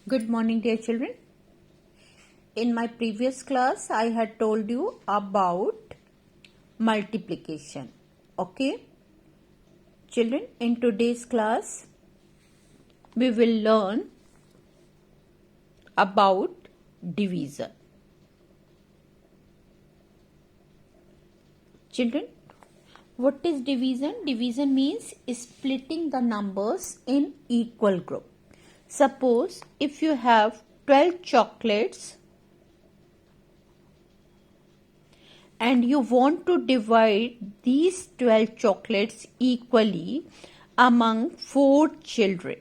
Good morning, dear children. In my previous class, I had told you about multiplication. Okay, children, in today's class, we will learn about division. Children, what is division? Division means splitting the numbers in equal group. Suppose if you have 12 chocolates and you want to divide these 12 chocolates equally among 4 children.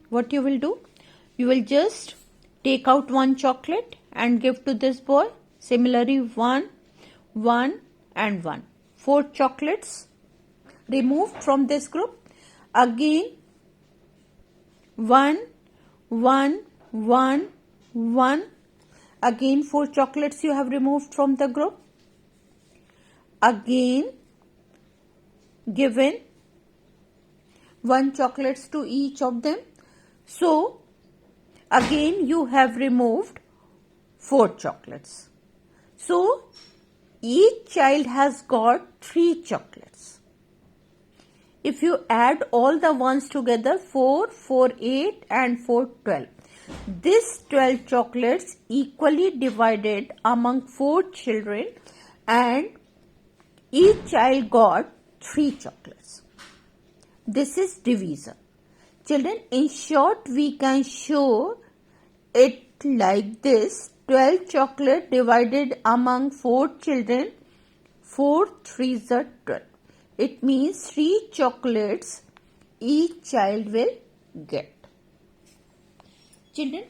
What you will do? You will just take out one chocolate and give to this boy. Similarly, 1, 1 and 1. 4 chocolates removed from this group. Again, 1, 1, 1, 1. Again 4 chocolates you have removed from the group. Again given 1 chocolates to each of them. So again you have removed 4 chocolates. So each child has got 3 chocolates. If you add all the ones together, 4, 4, 8 and 4, 12. This 12 chocolates equally divided among 4 children and each child got 3 chocolates. This is division. Children, in short, we can show it like this. 12 chocolate divided among 4 children. 4 3s are 12. It means 3 chocolates each child will get. Children,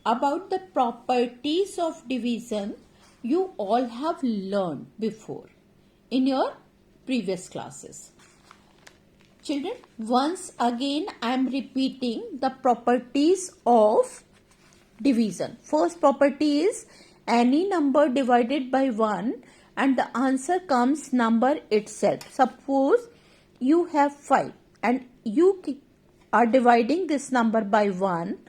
about the properties of division, you all have learned before in your previous classes. Children, once again I am repeating the properties of division. First property is any number divided by 1 and the answer comes number itself. Suppose you have 5 and you are dividing this number by 1.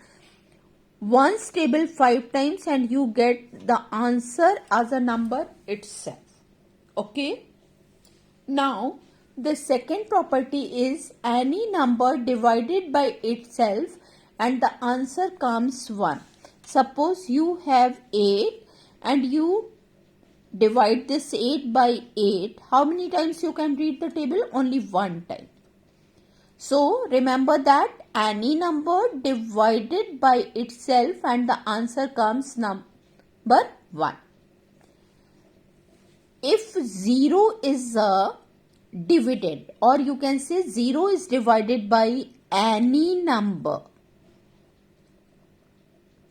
Once table 5 times and you get the answer as a number itself. Okay. Now the second property is any number divided by itself and the answer comes 1. Suppose you have 8 and you divide this 8 by 8. How many times you can read the table? Only 1 time. So remember that any number divided by itself and the answer comes number 1. If 0 is a dividend, or you can say 0 is divided by any number.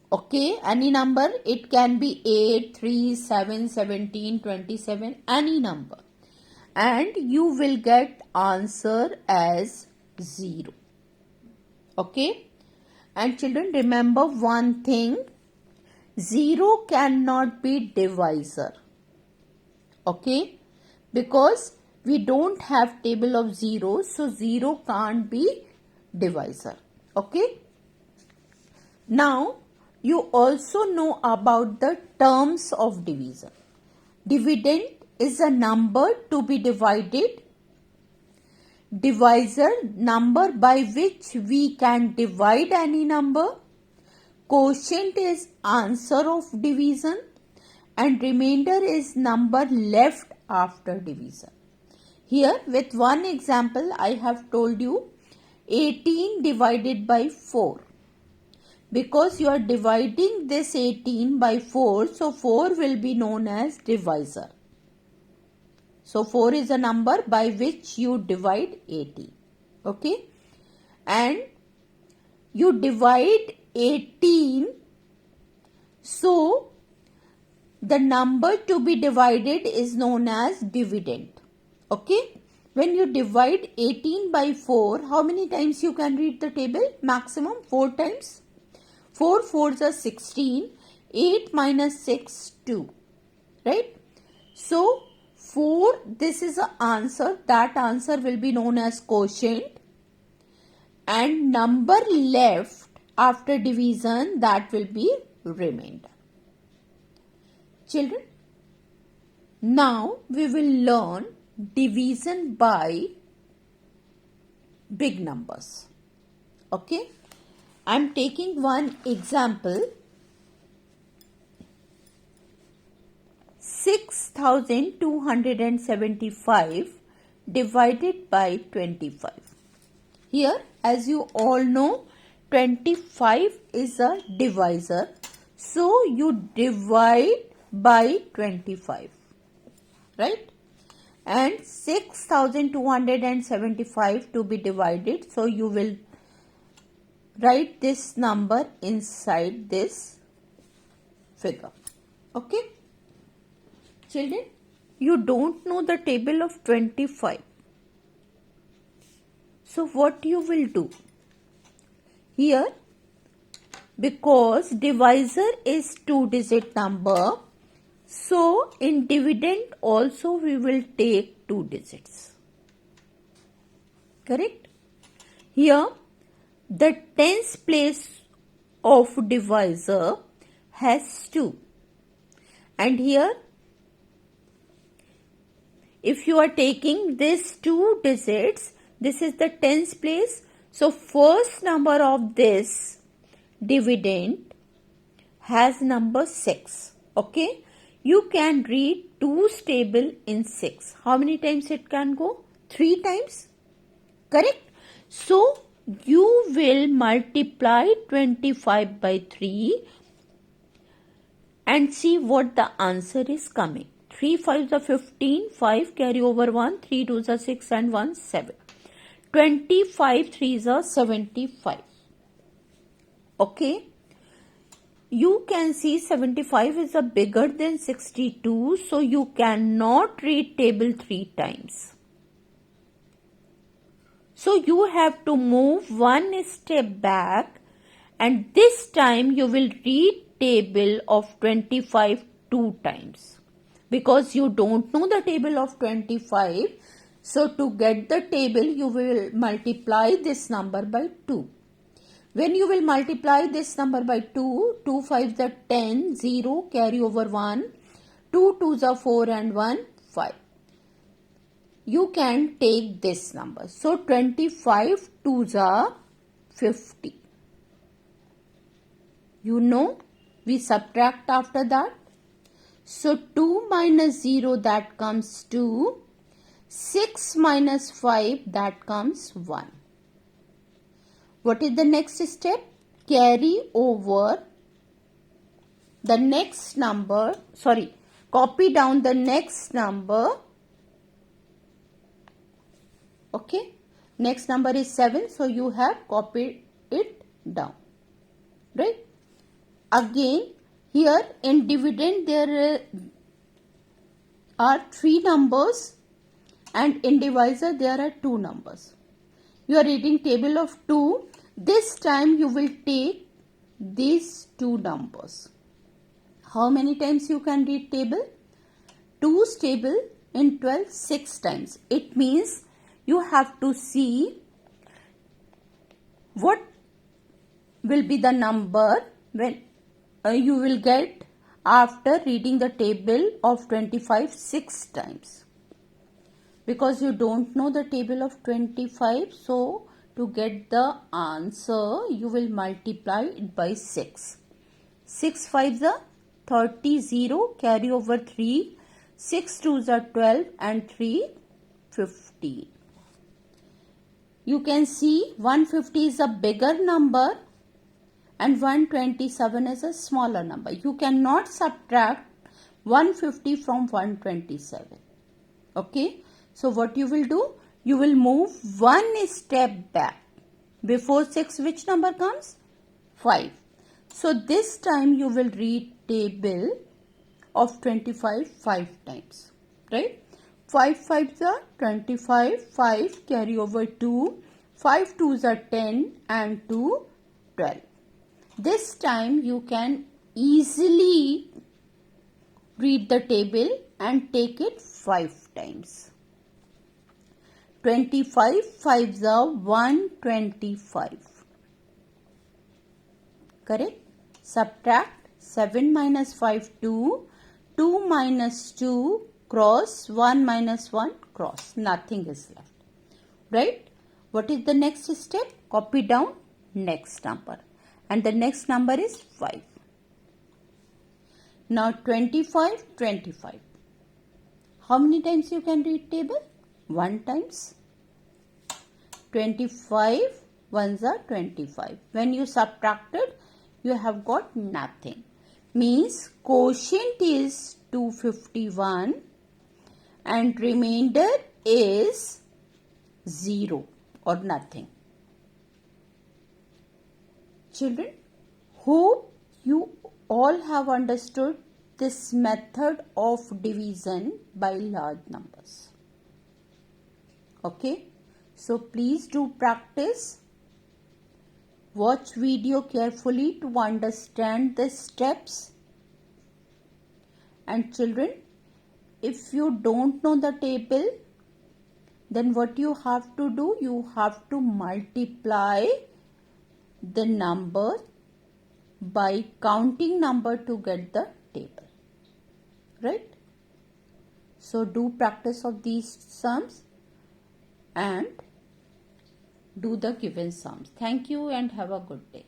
Okay, any number, it can be 8, 3, 7, 17, 27, any number. And you will get answer as 0. Okay, and children, remember one thing, 0 cannot be divisor. Okay, because we don't have table of zeros, so 0 can't be divisor. Okay, now you also know about the terms of division. Dividend is a number to be divided. Divisor, number by which we can divide any number. Quotient is answer of division and remainder is number left after division. Here with one example I have told you 18 divided by 4. Because you are dividing this 18 by 4, so 4 will be known as divisor. So 4 is a number by which you divide 18. Okay. And you divide 18. So the number to be divided is known as dividend. Okay. When you divide 18 by 4, how many times you can read the table? Maximum 4 times. 4 4s are 16. 8 minus 6, 2. Right. So 4, this is the answer. That answer will be known as quotient. and number left after division, that will be remainder. Children, now we will learn division by big numbers. Okay, I am taking one example. 6275 divided by 25. Here, as you all know, 25 is a divisor. So, you divide by 25. Right? And 6275 to be divided. So, you will write this number inside this figure. Okay? Children, you don't know the table of 25. So what you will do? Here, because divisor is 2-digit number, so in dividend also we will take 2 digits. Correct? Here, the tens place of divisor has 2. And here, if you are taking this 2 digits, this is the tens place. So, first number of this dividend has number 6. Okay. You can read 2's table in 6. How many times it can go? 3 times. Correct. So, you will multiply 25 by 3 and see what the answer is coming. 3 5s are 15, 5 carry over 1, 3 2s are 6 and 1 7. 25 3s are 75. Okay. You can see 75 is a bigger than 62, so you cannot read table 3 times. So you have to move one step back, and this time you will read table of 25 2 times. Because you don't know the table of 25, so to get the table you will multiply this number by 2. When you will multiply this number by 2, 2 5s are 10, 0 carry over 1, 2 2s are 4 and 1 5. You can take this number. So 25 2s are 50. You know, we subtract after that. So 2 minus 0, that comes 2. 6 minus 5, that comes 1. What is the next step? Carry over the next number. Copy down the next number. Okay. Next number is 7. So you have copied it down. Right? Again, here in dividend there are 3 numbers and in divisor there are 2 numbers. You are reading table of 2. This time you will take these 2 numbers. How many times you can read table? 2's table in 12 6 times. It means you have to see what will be the number when you will get after reading the table of 25 6 times. Because you don't know the table of 25, so to get the answer you will multiply it by 6. 6 5s are 30, 0 carry over 3, 6 2s are 12 and 3 50. You can see 150 is a bigger number and 127 is a smaller number. You cannot subtract 150 from 127. Okay. So what you will do? You will move one step back. Before 6, which number comes? 5. So this time you will read table of 25 5 times. Right? 5 5s are 25. 5 carry over 2. 5 2s are 10 and 2 12. This time you can easily read the table and take it 5 times. 25 5s are 125. Correct? Subtract 7 minus 5 2, 2 minus 2 cross, 1 minus 1 cross. Nothing is left. Right? What is the next step? Copy down next number. And the next number is 5. Now 25, 25. How many times you can read table? 1 times. 25 ones are 25. When you subtracted, you have got nothing. Means quotient is 251 and remainder is 0 or nothing. Children, hope you all have understood this method of division by large numbers. Okay, so please do practice. Watch video carefully to understand the steps. And children, if you don't know the table, then what you have to do, you have to multiply the number by counting number to get the table. Right? So do practice of these sums and do the given sums. Thank you and have a good day.